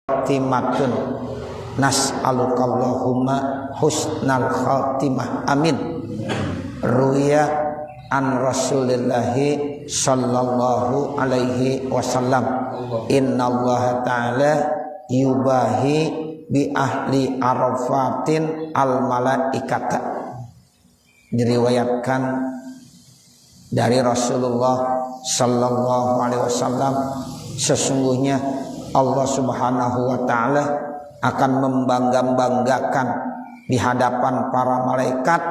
khatimatun nas'alukallahumma husnal khatimah amin. Ruya an Rasulillahi sallallahu alaihi wasallam innallaha ta'ala yubahi bi ahli arafatin al malaikata. Diriwayatkan dari Rasulullah sallallahu alaihi wasallam, sesungguhnya Allah Subhanahu wa taala akan membangga-banggakan di hadapan para malaikat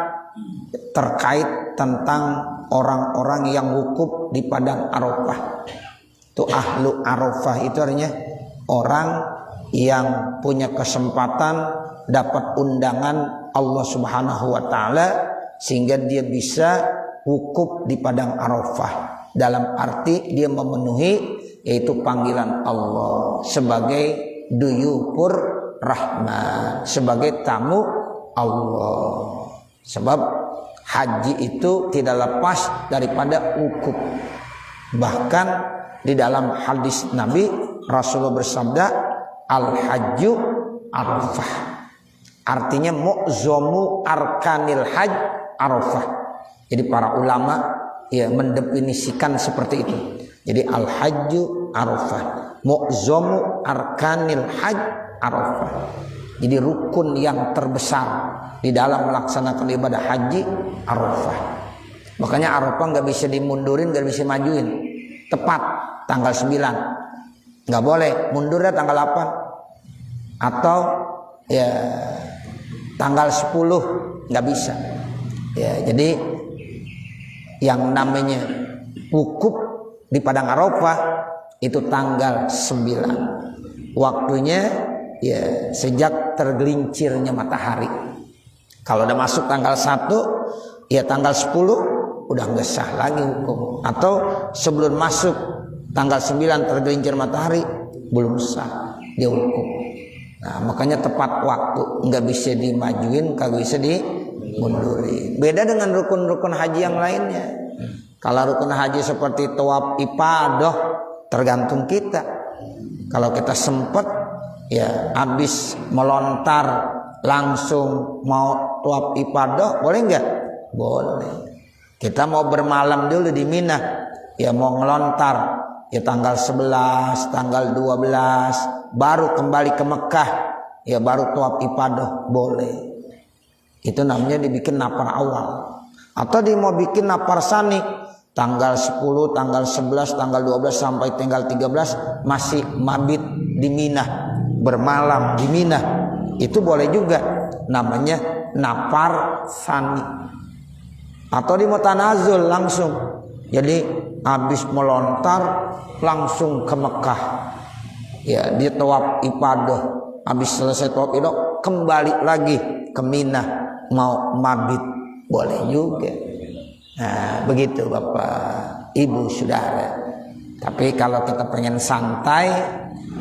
terkait tentang orang-orang yang wukuf di padang Arafah. Itu ahlu Arafah, itu artinya orang yang punya kesempatan dapat undangan Allah Subhanahu wa taala sehingga dia bisa wukuf di padang Arafah. Dalam arti dia memenuhi yaitu panggilan Allah sebagai duyupur rahmat, sebagai tamu Allah. Sebab haji itu tidak lepas daripada wukuf. Bahkan di dalam hadis Nabi, Rasulullah bersabda, al-hajju Arafah. Artinya mu'zomu arkanil hajj Arafah. Jadi para ulama mendefinisikan seperti itu. Jadi al-hajju Arafah, mu'zomu arkanil hajj Arafah. Jadi rukun yang terbesar di dalam melaksanakan ibadah haji Arafah. Makanya Arafah nggak bisa dimundurin, nggak bisa majuin. Tepat tanggal 9, nggak boleh mundurnya tanggal 8 atau ya tanggal 10, nggak bisa. Ya, jadi yang namanya wukuf di padang Arafah itu tanggal 9. Waktunya ya sejak tergelincirnya matahari. Kalau udah masuk tanggal 1, ya tanggal 10 udah nggak sah lagi hukum. Atau sebelum masuk tanggal 9 tergelincir matahari belum sah dia hukum. Nah, makanya tepat waktu, nggak bisa dimajuin, kagak bisa dimundurin. Beda dengan rukun-rukun haji yang lainnya. Kalau rukun haji seperti tawaf ifadah tergantung kita. Kalau kita sempet ya habis melontar langsung mau tawaf ifadah, boleh nggak? Boleh. Kita mau bermalam dulu di Mina, ya mau ngelontar ya tanggal 11, tanggal 12 baru kembali ke Mekah, ya baru tawaf ifadah, boleh. Itu namanya dibikin napar awal. Atau dia mau bikin napar sani tanggal 10, tanggal 11, tanggal 12 sampai tanggal 13 masih mabit di Mina, bermalam di Mina. Itu boleh juga, namanya napar sani. Atau dia mau tanazul langsung. Jadi habis melontar langsung ke Mekah. Ya, dia tawaf ifadah. Habis selesai tawaf itu kembali lagi ke Mina mau mabit, boleh juga. Nah, begitu Bapak, Ibu, Saudara. Tapi kalau kita pengen santai,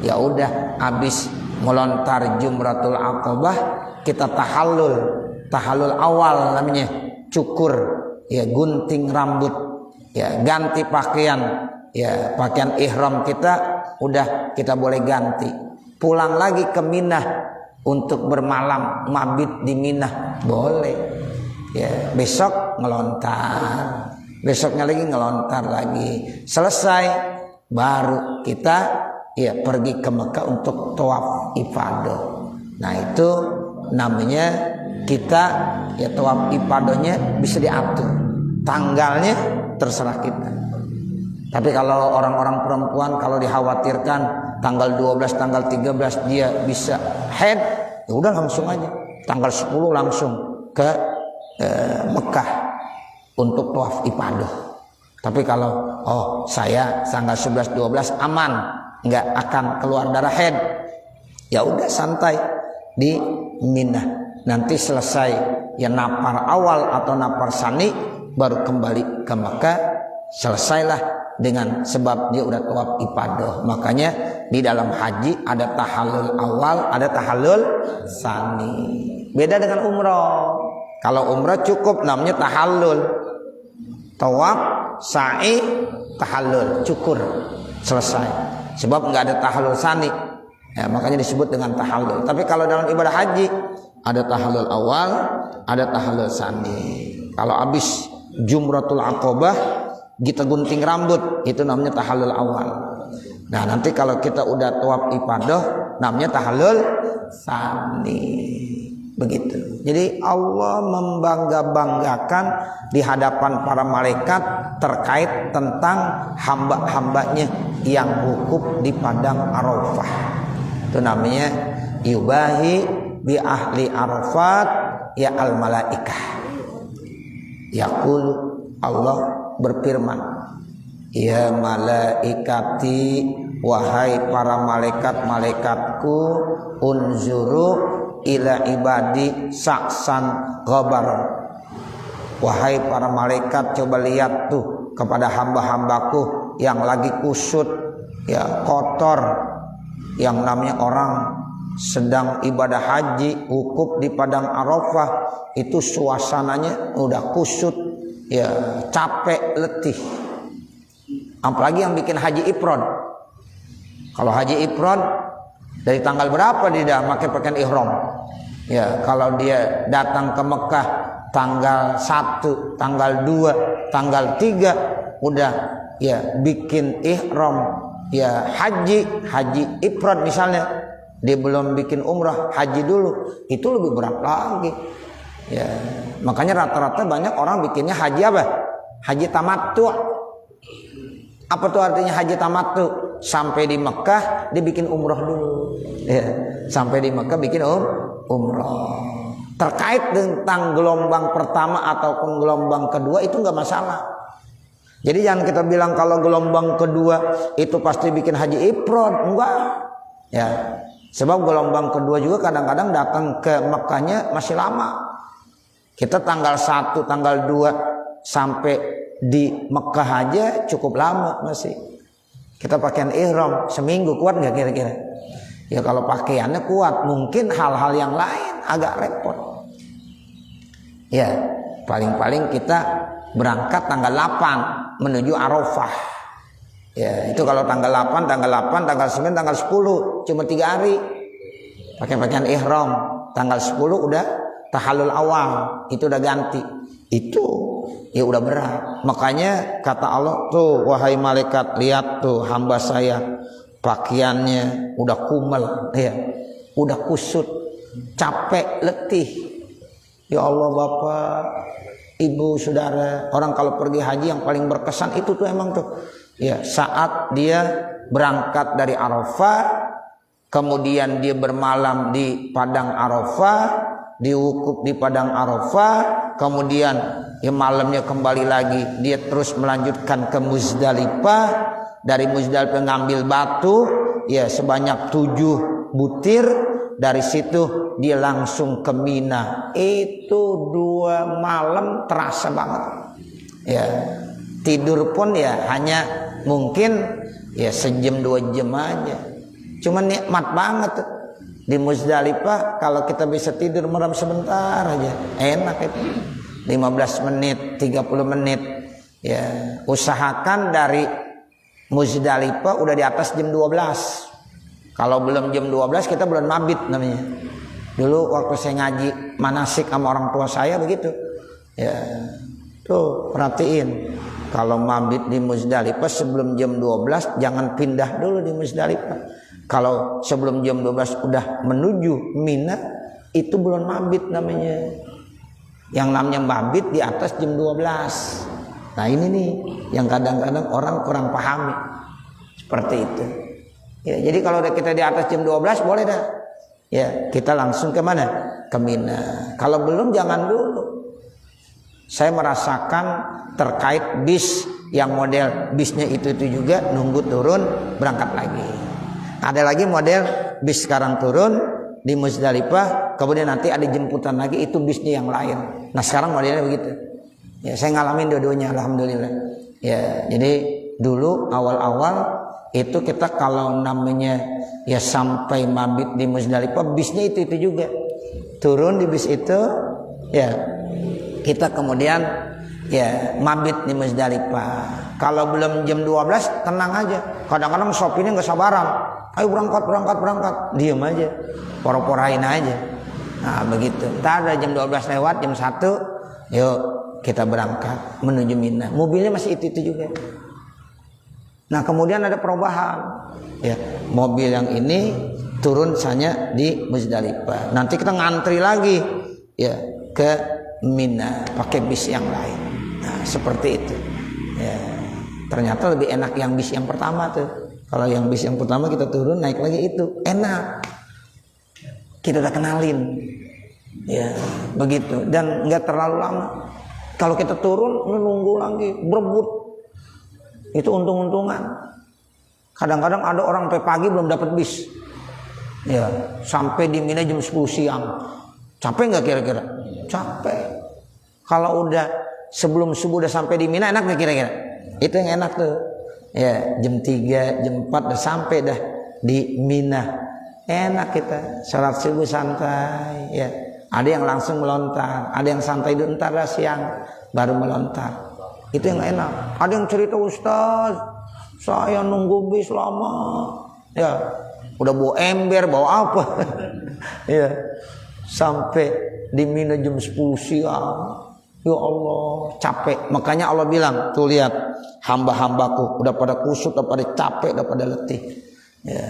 ya udah habis melontar Jumratul Aqabah kita tahallul awal namanya, cukur, ya gunting rambut, ya ganti pakaian, ya pakaian ihram kita udah kita boleh ganti. Pulang lagi ke Mina untuk bermalam mabit di Mina, boleh. Ya, besok ngelontar, besoknya lagi ngelontar lagi, selesai baru kita ya pergi ke Mekah untuk tawaf ifadah. Nah, itu namanya kita ya tawaf ifadahnya bisa diatur, tanggalnya terserah kita. Tapi kalau orang-orang perempuan kalau dikhawatirkan tanggal 12, tanggal 13 dia bisa haid, ya udah langsung aja tanggal 10 langsung ke Mekah untuk tawaf ifadah. Tapi kalau saya tanggal 11, 12 aman, nggak akan keluar darah haid, ya udah santai di Mina. Nanti selesai ya napar awal atau napar sani baru kembali ke Mekah, selesailah dengan sebab dia udah tawaf ifadah. Makanya di dalam haji ada tahallul awal, ada tahallul sani. Beda dengan umroh. Kalau umrah cukup namanya tahallul, tawaf, sa'i, tahallul, cukur, selesai. Sebab nggak ada tahallul sani. Ya, makanya disebut dengan tahallul. Tapi kalau dalam ibadah haji ada tahallul awal, ada tahallul tsani. Kalau habis Jumratul Aqabah kita gunting rambut, itu namanya tahallul awal. Nah, nanti kalau kita udah tawaf ifadah namanya tahallul tsani. Begitu. Jadi Allah membangga-banggakan di hadapan para malaikat terkait tentang hamba-hambanya yang wukuf di padang Arafah. Itu namanya yubahi bi ahli Arafat ya al malaikah. Yaqul, Allah berfirman, ya malaikati, wahai para malaikat-malaikatku, unzuru ila ibadi saksan ghabar. Wahai para malaikat, coba lihat tuh kepada hamba-hambaku yang lagi kusut, ya kotor, yang namanya orang sedang ibadah haji wukuf di padang Arafah, itu suasananya udah kusut, ya capek, letih. Apalagi yang bikin haji ifrad. Kalau haji ifrad dari tanggal berapa dia pakai pakaian ihram? Ya, kalau dia datang ke Mekah tanggal 1, tanggal 2, tanggal 3 udah ya bikin ihram. Ya haji ifrad misalnya, dia belum bikin umrah, haji dulu, itu lebih berat lagi. Ya, makanya rata-rata banyak orang bikinnya haji apa? Haji tamattu. Apa tuh artinya haji tamattu? Sampai di Mekah dia bikin umrah dulu. Ya, sampai di Mekah bikin umrah. Terkait tentang gelombang pertama ataupun gelombang kedua itu nggak masalah. Jadi jangan kita bilang kalau gelombang kedua itu pasti bikin haji ifrad, enggak. Ya. Sebab gelombang kedua juga kadang-kadang datang ke Mekahnya masih lama. Kita tanggal 1, tanggal 2 sampai di Mekah aja cukup lama masih. Kita pakaian ihram seminggu, kuat nggak kira-kira? Ya kalau pakaiannya kuat, mungkin hal-hal yang lain agak repot. Ya, paling-paling kita berangkat tanggal 8 menuju Arafah. Ya, itu kalau tanggal 8, tanggal 9, tanggal 10, cuma 3 hari. Pakai pakaian ihram. Tanggal 10 udah tahallul awal, itu udah ganti. Itu ya udah berat. Makanya kata Allah tuh, wahai malaikat, lihat tuh hamba saya pakaiannya udah kumel, ya, udah kusut, capek, letih. Ya Allah, Bapak, Ibu, saudara, orang kalau pergi haji yang paling berkesan itu tuh emang tuh, ya saat dia berangkat dari Arafah, kemudian dia bermalam di padang Arafah, diwukuf di padang Arafah, kemudian ya malamnya kembali lagi dia terus melanjutkan ke Muzdalifah, dari Muzdalifah ngambil batu ya sebanyak 7 butir, dari situ dia langsung ke Mina. Itu 2 malam terasa banget. Ya, tidur pun ya hanya mungkin ya sejam 2 jam aja. Cuman nikmat banget tuh. Di Muzdalifah kalau kita bisa tidur merem sebentar aja, enak itu. 15 menit, 30 menit. Ya, usahakan dari Muzdalifah udah di atas jam 12. Kalau belum jam 12 kita belum mabit namanya. Dulu waktu saya ngaji manasik sama orang tua saya begitu. Ya. Tuh, perhatiin. Kalau mabit di Muzdalifah sebelum jam 12 jangan pindah dulu di Muzdalifah. Kalau sebelum jam 12 udah menuju Mina, itu belum mabit namanya. Yang namanya mabit di atas jam 12. Nah ini nih yang kadang-kadang orang kurang pahami. Seperti itu. Ya, jadi kalau kita di atas jam 12 boleh dah. Ya, kita langsung ke mana? Ke Mina. Kalau belum jangan dulu. Saya merasakan terkait bis yang model bisnya itu juga nunggu turun berangkat lagi. Ada lagi model bis sekarang turun di Muzdalifah, kemudian nanti ada jemputan lagi, itu bisnya yang lain. Nah sekarang modelnya begitu. Ya, saya ngalamin dua-duanya, alhamdulillah. Ya, jadi dulu awal-awal itu kita kalau namanya ya sampai mabit di Muzdalifah, bisnya itu juga turun di bis itu, ya kita kemudian ya mabit di Muzdalifah. Kalau belum jam 12 tenang aja. Kadang-kadang sopirnya nggak sabaran, Ayo berangkat. Diam aja. Poro-porain aja. Nah begitu. Ntar ada jam 12 lewat, jam 1. Yuk kita berangkat menuju Mina. Mobilnya masih itu juga. Nah kemudian ada perubahan. Ya, mobil yang ini turun misalnya di Muzdalifah. Nanti kita ngantri lagi ya ke Mina pakai bis yang lain. Nah seperti itu. Ya, ternyata lebih enak yang bis yang pertama tuh. Kalau yang bis yang pertama kita turun naik lagi itu enak. Kita udah kenalin. Ya, begitu dan nggak terlalu lama. Kalau kita turun menunggu lagi berebut. Itu untung-untungan. Kadang-kadang ada orang sampai pagi belum dapat bis. Ya, sampai di Mina jam 10 siang. Capek nggak kira-kira? Capek. Kalau udah sebelum subuh udah sampai di Mina enak nggak kira-kira? Itu yang enak tuh. Ya, jam 3, jam 4 udah sampai dah di Mina. Enak kita salat subuh santai. Ya, ada yang langsung melontar, ada yang santai dulu ntar dah siang baru melontar. Itu yang enak. Ada yang cerita, Ustaz, saya nunggu bis lama. Ya, udah bawa ember, bawa apa? Ya, sampai di Mina jam 10 siang. Ya Allah, capek. Makanya Allah bilang, tuh lihat, hamba-hambaku udah pada kusut, udah pada capek, udah pada letih. Ya,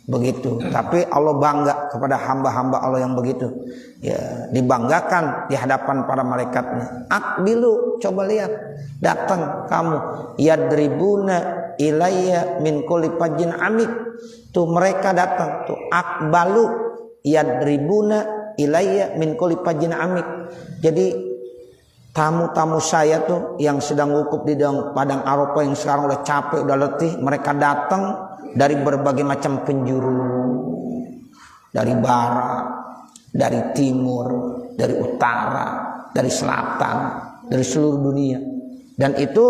begitu. Tapi Allah bangga kepada hamba-hamba Allah yang begitu. Ya, dibanggakan di hadapan para malaikatnya. Akbilu, coba lihat, datang kamu. Yadribuna ilayya min kulli fajjin amik. Tuh mereka datang. Tuh akbalu yadribuna ilayya min kulli fajjin amik. Jadi tamu-tamu saya tuh yang sedang wukuf di padang Arafah yang sekarang udah capek, udah letih, mereka datang dari berbagai macam penjuru, dari barat, dari timur, dari utara, dari selatan, dari seluruh dunia. Dan itu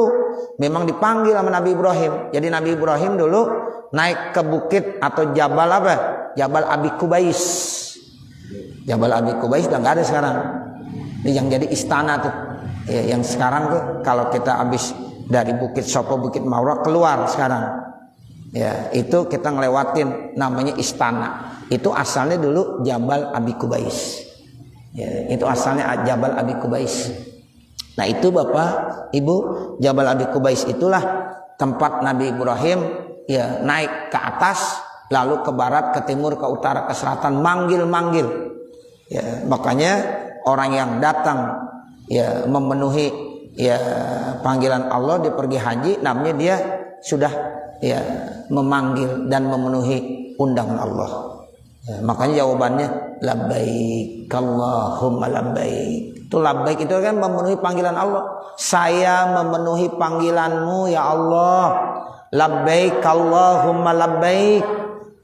memang dipanggil sama Nabi Ibrahim. Jadi Nabi Ibrahim dulu naik ke bukit atau jabal apa? Jabal Abi Kubais. Jabal Abi Kubais udah nggak ada sekarang. Ini yang jadi istana tuh. Ya, yang sekarang tuh kalau kita habis dari Bukit Sopo, Bukit Maura keluar sekarang. Ya, itu kita ngelewatin namanya istana. Itu asalnya dulu Jabal Abi Kubais. Ya, itu asalnya Jabal Abi Kubais. Nah, itu Bapak, Ibu, Jabal Abi Kubais itulah tempat Nabi Ibrahim ya naik ke atas, lalu ke barat, ke timur, ke utara, ke selatan, manggil-manggil. Ya, makanya orang yang datang ya memenuhi ya panggilan Allah dia pergi haji, namanya dia sudah ya memanggil dan memenuhi undangan Allah. Ya, makanya jawabannya labbaik Allahumma labbaik. Itu labbaik itu kan memenuhi panggilan Allah. Saya memenuhi panggilanmu ya Allah. Labbaik Allahumma labbaik.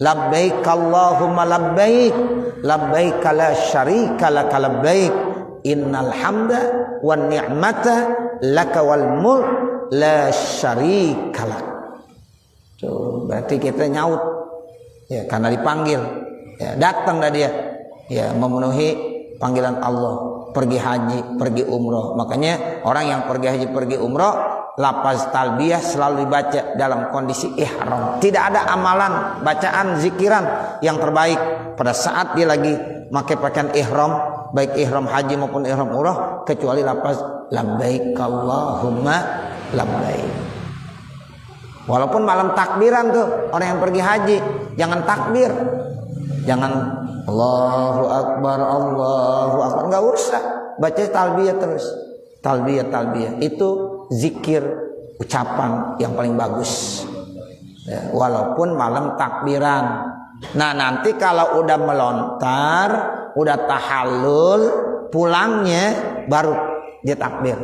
Labbaik Allahumma labbaik. Labbaik la syarika lak labbaik. Innal hamda wan ni'mata laka wal mulk la syarika lak. Tuh, berarti kita nyaut ya karena dipanggil. Ya, datang dah dia. Ya, memenuhi panggilan Allah, pergi haji, pergi umroh. Makanya orang yang pergi haji, pergi umroh, lafaz talbiyah selalu dibaca dalam kondisi ihram. Tidak ada amalan, bacaan, zikiran yang terbaik pada saat dia lagi pakai pakaian ihram, baik ihram haji maupun ihram umroh, kecuali lafaz labbaik Allahumma labbaik. Walaupun malam takbiran tuh orang yang pergi haji, jangan takbir, jangan Allahu Akbar, nggak usah, baca talbiyah terus, talbiyah itu zikir ucapan yang paling bagus. Ya, walaupun malam takbiran. Nah nanti kalau udah melontar, udah tahallul, pulangnya baru dia takbir.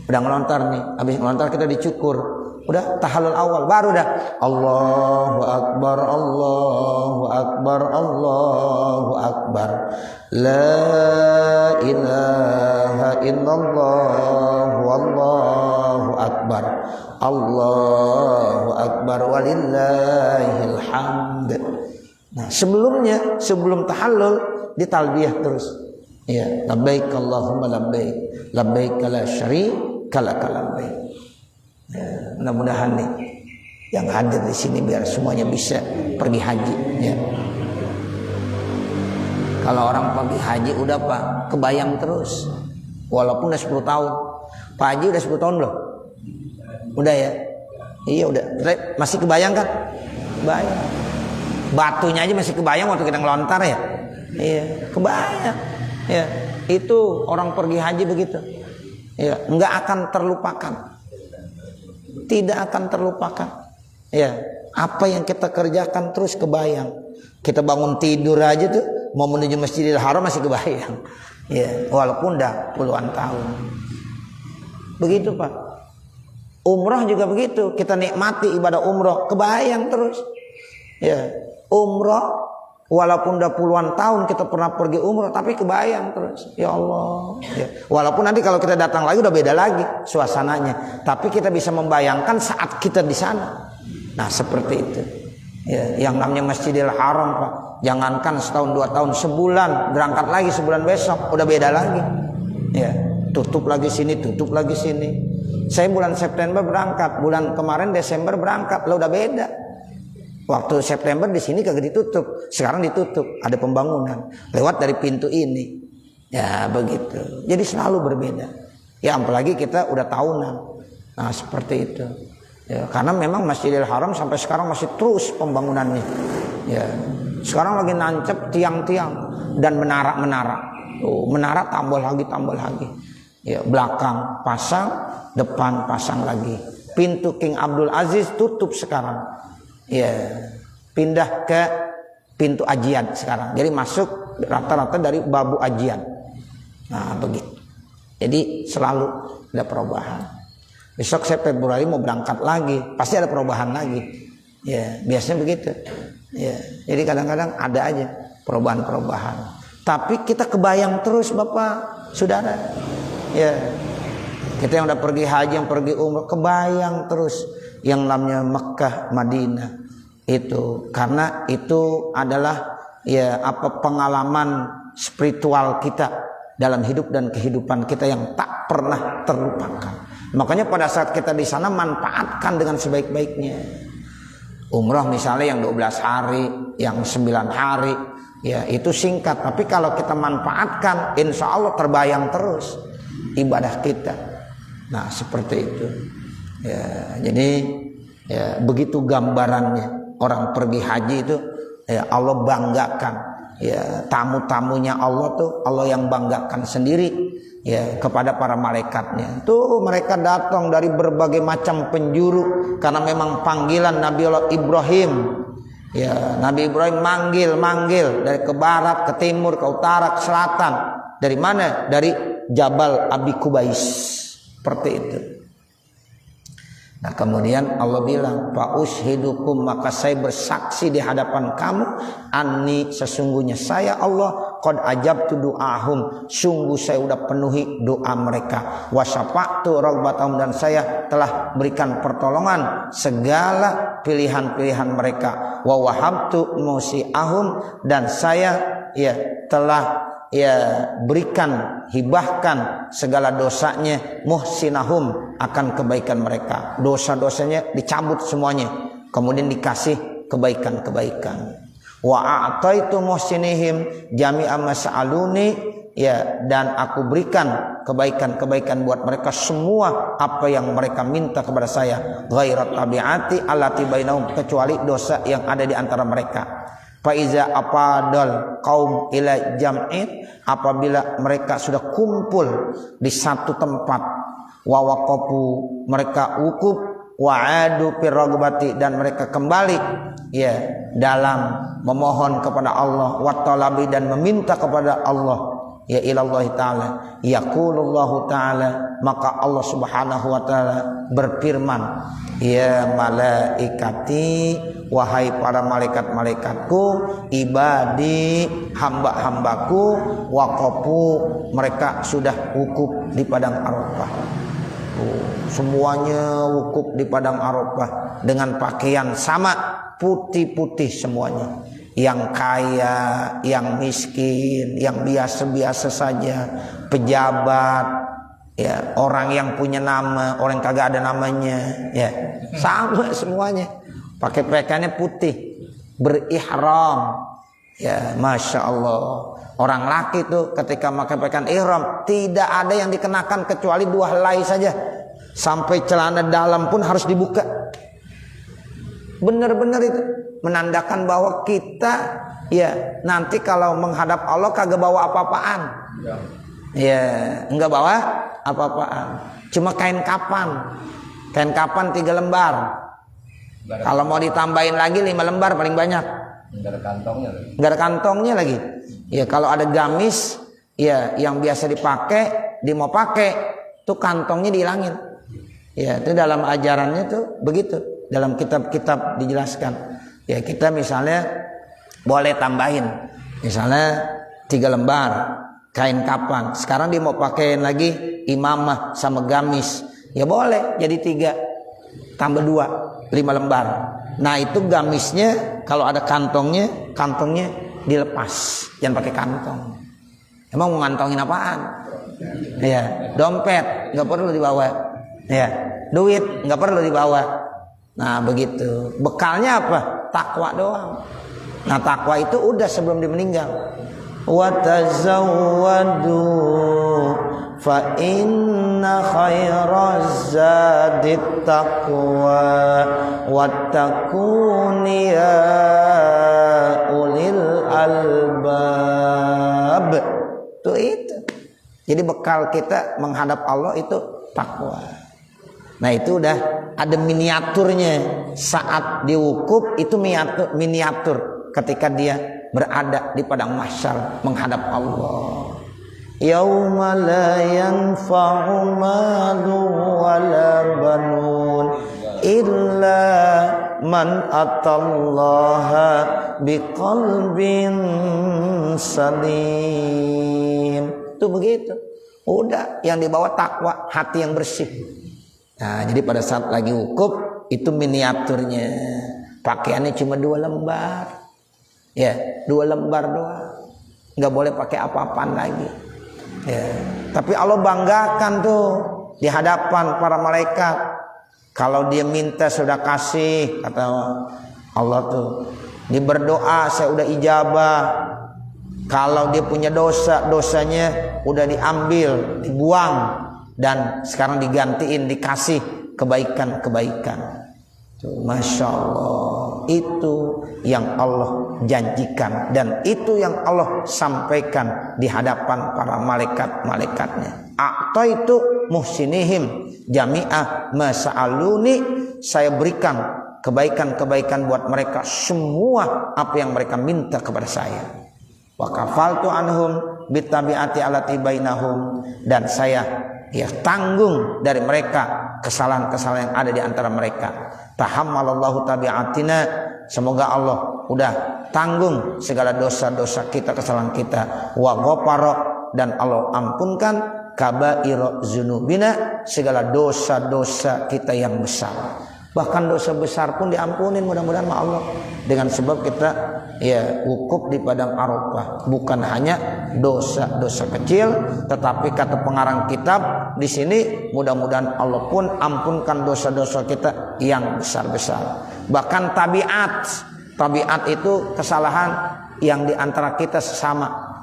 Udah ngelontar nih, habis ngelontar kita dicukur. Udah tahallul awal baru dah Allahu Akbar, Allahu Akbar, Allahu Akbar, la ilaha illallah, wallahu akbar, Allahu Akbar, walillahil hamd. Nah sebelumnya, sebelum tahallul ditalbiyah terus. Ya, labbaik Allahumma labbaik, labbaik la syarika lak labbaik. Ya, mudah-mudahan nih yang hadir di sini biar semuanya bisa pergi haji ya. Kalau orang pergi haji udah Pak, kebayang terus. Walaupun udah 10 tahun. Pak Haji udah 10 tahun belum? Udah ya? Iya udah. Masih kebayang kan? Kebayang. Batunya aja masih kebayang waktu kita ngelontar ya. Iya, kebayang. Ya, itu orang pergi haji begitu. Ya, enggak akan terlupakan. Tidak akan terlupakan. Ya, apa yang kita kerjakan terus kebayang. Kita bangun tidur aja tuh mau menuju Masjidil Haram masih kebayang. Ya, walaupun dah puluhan tahun. Begitu Pak. Umrah juga begitu. Kita nikmati ibadah umrah, kebayang terus. Ya, umrah walaupun udah puluhan tahun kita pernah pergi umrah, tapi kebayang terus. Ya Allah. Ya. Walaupun nanti kalau kita datang lagi udah beda lagi suasananya, tapi kita bisa membayangkan saat kita di sana. Nah, seperti itu. Ya, yang namanya Masjidil Haram Pak, jangankan setahun 2 tahun, sebulan berangkat lagi, sebulan besok udah beda lagi. Ya, tutup lagi sini, tutup lagi sini. Saya bulan September berangkat, bulan kemarin Desember berangkat, lo udah beda. Waktu September di sini kagak ditutup, sekarang ditutup, ada pembangunan lewat dari pintu ini. Ya begitu. Jadi selalu berbeda. Ya apalagi kita udah tahunan. Nah seperti itu. Ya, karena memang Masjidil Haram sampai sekarang masih terus pembangunannya. Ya, sekarang lagi nancep tiang-tiang dan menara-menara. Menara tambah lagi. Ya, belakang pasang, depan pasang lagi. Pintu King Abdul Aziz tutup sekarang. Ya, pindah ke pintu Ajian sekarang. Jadi masuk rata-rata dari Babu Ajian. Nah, begitu. Jadi selalu ada perubahan. Besok saya Februari mau berangkat lagi, pasti ada perubahan lagi. Ya, biasanya begitu. Ya, jadi kadang-kadang ada aja perubahan-perubahan. Tapi kita kebayang terus Bapak, Saudara. Ya. Kita yang udah pergi haji, yang pergi umrah, kebayang terus yang namanya Mekah, Madinah itu, karena itu adalah ya apa pengalaman spiritual kita dalam hidup dan kehidupan kita yang tak pernah terlupakan. Makanya pada saat kita di sana manfaatkan dengan sebaik-baiknya. Umrah misalnya yang 12 hari, yang 9 hari, ya itu singkat. Tapi kalau kita manfaatkan, insya Allah terbayang terus ibadah kita. Nah seperti itu. Ya, jadi ya begitu gambarannya orang pergi haji itu. Ya, Allah banggakan. Ya, tamu-tamunya Allah tuh Allah yang banggakan sendiri ya kepada para malaikatnya. Tuh mereka datang dari berbagai macam penjuru karena memang panggilan Nabi Allah Ibrahim. Ya, Nabi Ibrahim manggil dari ke barat, ke timur, ke utara, ke selatan. Dari mana? Dari Jabal Abi Kubais. Seperti itu. Nah kemudian Allah bilang, fa ushidukum, maka saya bersaksi di hadapan kamu, anni, sesungguhnya saya Allah, qad ajabtu du'ahum, sungguh saya udah penuhi doa mereka, wa syafa'tu ragbatahum, dan saya telah berikan pertolongan segala pilihan-pilihan mereka, wa wahabtu musi'ahum, dan saya ya telah berikan, hibahkan segala dosanya, muhsinahum, akan kebaikan mereka, dosa-dosanya dicabut semuanya, kemudian dikasih kebaikan-kebaikan. Wa a'taitu muhsinihim jami'a mas'aluni, ya, dan aku berikan kebaikan-kebaikan buat mereka semua apa yang mereka minta kepada saya, ghairat tabi'ati allati bainahum, kecuali dosa yang ada di antara mereka. Faiza apadal kaum ila jam'in, apabila mereka sudah kumpul di satu tempat, wa waqafu, mereka wukuf, wa adu firragbati, dan mereka kembali ya dalam memohon kepada Allah, wa talabi, dan meminta kepada Allah, ya ilallahi ta'ala, yaqulullahu ta'ala, maka Allah subhanahu wa ta'ala berfirman, ya malaikati, wahai para malaikat-malaikatku, ibadi, hamba-hambaku, waqafu, mereka sudah wukuf di padang Arafah. Semuanya wukuf di padang Arafah dengan pakaian sama, putih-putih semuanya. Yang kaya, yang miskin, yang biasa-biasa saja, pejabat, Ya, orang yang punya nama, orang yang kagak ada namanya, ya sama semuanya. Pakai pakaiannya putih, berihram. Ya, masya Allah. Orang laki tuh ketika pakai pakaian ihram tidak ada yang dikenakan kecuali 2 helai saja. Sampai celana dalam pun harus dibuka. Benar-benar itu menandakan bahwa kita ya nanti kalau menghadap Allah kagak bawa apa-apaan. Ya, enggak bawa apa-apaan. Cuma kain kapan. Kain kapan 3 lembar. Kalau mau ditambahin lagi 5 lembar paling banyak. Enggak ada kantongnya lagi. Enggak ada kantongnya lagi. Ya kalau ada gamis ya yang biasa dipakai, dia mau pakai tuh kantongnya dihilangin. Ya, itu dalam ajarannya tuh begitu. Dalam kitab-kitab dijelaskan. Ya, kita misalnya boleh tambahin. Misalnya 3 lembar kain kapan. Sekarang dia mau pakaiin lagi imamah sama gamis. Ya boleh jadi 3 tambah 2 5 lembar. Nah itu gamisnya kalau ada kantongnya dilepas. Jangan pakai kantong. Emang mau ngantongin apaan? Ya, dompet nggak perlu dibawa. Ya, duit nggak perlu dibawa. Nah begitu. Bekalnya apa? Takwa doang. Nah takwa itu udah sebelum dia meninggal. Wa tazawwadu fa inna khairaz zadit taqwa wattaquni ya ulil albab. Itu. Jadi bekal kita menghadap Allah itu takwa. Nah itu udah ada miniaturnya. Saat diwukuf itu miniatur ketika dia berada di padang mahsyar menghadap Allah. Yauma la yanfa'u malun wala banun illa man atallaha biqalbin salim. Itu begitu. Udah yang dibawa takwa, hati yang bersih. Nah, jadi pada saat lagi wukuf itu miniaturnya. Pakaiannya cuma 2 lembar. Ya, 2 lembar doang. Enggak boleh pakai apa-apaan lagi. Ya, tapi Allah banggakan tuh di hadapan para malaikat. Kalau dia minta sudah kasih, kata Allah tuh. Dia berdoa saya udah ijabah. Kalau dia punya dosa, dosanya udah diambil, dibuang dan sekarang digantiin, dikasih kebaikan-kebaikan. Masya Allah, itu yang Allah janjikan dan itu yang Allah sampaikan di hadapan para malaikat-malaikatnya. A'taitu muhsinihim jami'ah masa'aluni, saya berikan kebaikan-kebaikan buat mereka semua apa yang mereka minta kepada saya. Wa kafaltu anhum bitabi'ati allati bainahum, dan saya tanggung dari mereka kesalahan-kesalahan yang ada di antara mereka. Tahammalallahu tabi'atina, semoga Allah udah tanggung segala dosa-dosa kita, kesalahan kita. Wa ghafara, dan Allah ampunkan kaba'ira dzunubina, segala dosa-dosa kita yang besar. Bahkan dosa besar pun diampunin mudah-mudahan sama Allah dengan sebab kita wukuf di padang Arafah. Bukan hanya dosa-dosa kecil, tetapi kata pengarang kitab di sini mudah-mudahan Allah pun ampunkan dosa-dosa kita yang besar-besar. Bahkan tabiat itu kesalahan yang diantara kita sesama.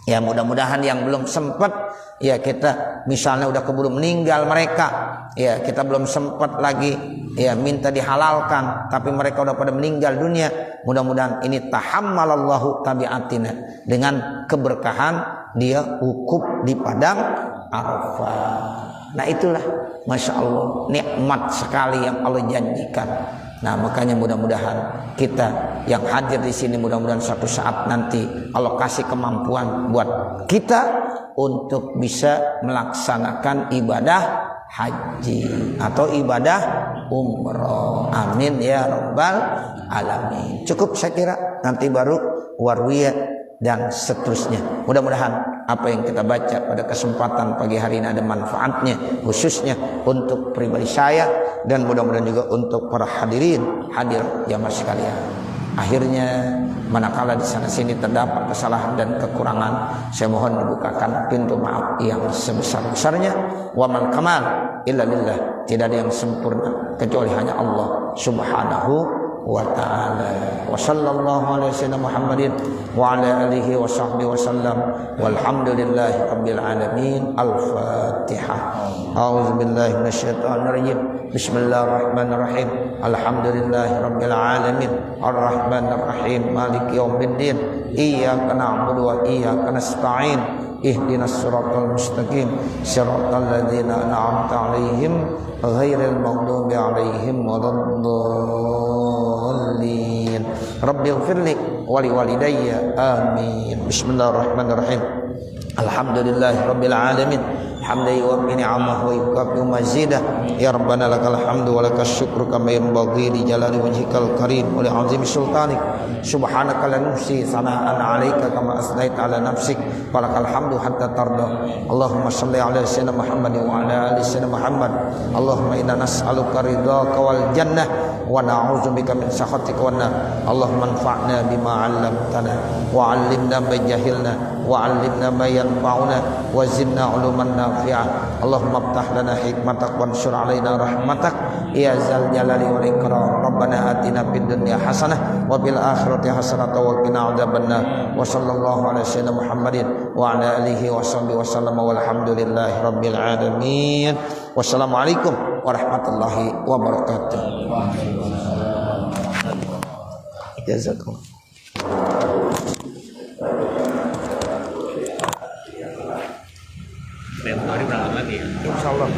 Ya mudah-mudahan yang belum sempat, ya kita misalnya udah keburu meninggal mereka, ya kita belum sempat lagi ya minta dihalalkan, tapi mereka udah pada meninggal dunia. Mudah-mudahan ini tahammalallahu tabiatina, dengan keberkahan dia wukuf di padang Arafah. Nah itulah masya Allah nikmat sekali yang Allah janjikan. Nah makanya mudah-mudahan kita yang hadir di sini, mudah-mudahan suatu saat nanti Allah kasih kemampuan buat kita untuk bisa melaksanakan ibadah haji atau ibadah umroh. Amin ya rabbal alamin. Cukup saya kira, nanti baru warwiyah dan seterusnya. Mudah-mudahan apa yang kita baca pada kesempatan pagi hari ini ada manfaatnya, khususnya untuk pribadi saya dan mudah-mudahan juga untuk para hadir jamaah sekalian. Akhirnya Manakala di sana sini terdapat kesalahan dan kekurangan, saya mohon dibukakan pintu maaf yang sebesar-besarnya. Wa man kamal illa lillah. Tidak ada yang sempurna kecuali hanya Allah Subhanahu wa ta'ala. Wa sallallahu alaihi wasallam Muhammadin wa ala alihi wa sahbihi wa sallam. Walhamdulillahi rabbil alamin. Al-Fatihah. A'udzu billahi minasyaitonir rajim. Bismillahirrahmanirrahim. Alhamdulillahi rabbil alamin. Arrahmanir rahim. Maliki yaumiddin. Iyyaka na'budu wa iyyaka nasta'in. Ihdinas siratal mustaqim. Siratal ladzina an'amta 'alaihim ghairil maghdubi 'alaihim waladdallin. Rabbighfirli wa liwalidayya. Amin. Bismillahirrahmanirrahim. Alhamdulillahi rabbil alamin. Hamdan yuwaffi ni'amahu wa yukafi mazidah. Ya Rabbana lakal hamdu wa lakas syukru kama yanbaghi li jalali wajhikal karim wa li 'azimi sultanik. Subhanaka la nuhsi sana'an 'alaika kama asnaita 'ala nafsik. Walakal hamdu hatta tarda. Allahumma shalli 'ala sayyidina Muhammad wa 'ala ali sayyidina Muhammad. Allahumma inna nas'aluka ridhaka wal jannah wa na'udzubika min sakhatika wan nar. Allahumma anfa'na bima 'allamtana wa 'allimna ma jahilna wa 'allimna ma yanfa'una wa zidna 'uluman nafi'ah. Allahumma iftah lana hikmatak wansur 'alaina rahmatak ya zal jalali wal ikram. Rabbana atina fid dunya hasanah wa fil akhirati hasanah wa qina adzabannar. Wa sallallahu ala sayyidina Muhammadin wa ala alihi wa sahbihi wa sallam walhamdulillahi rabbil alamin. Wassalamualaikum warahmatullahi wabarakatuh. Jazakumullah. Berangkat lagi ya. Insyaallah.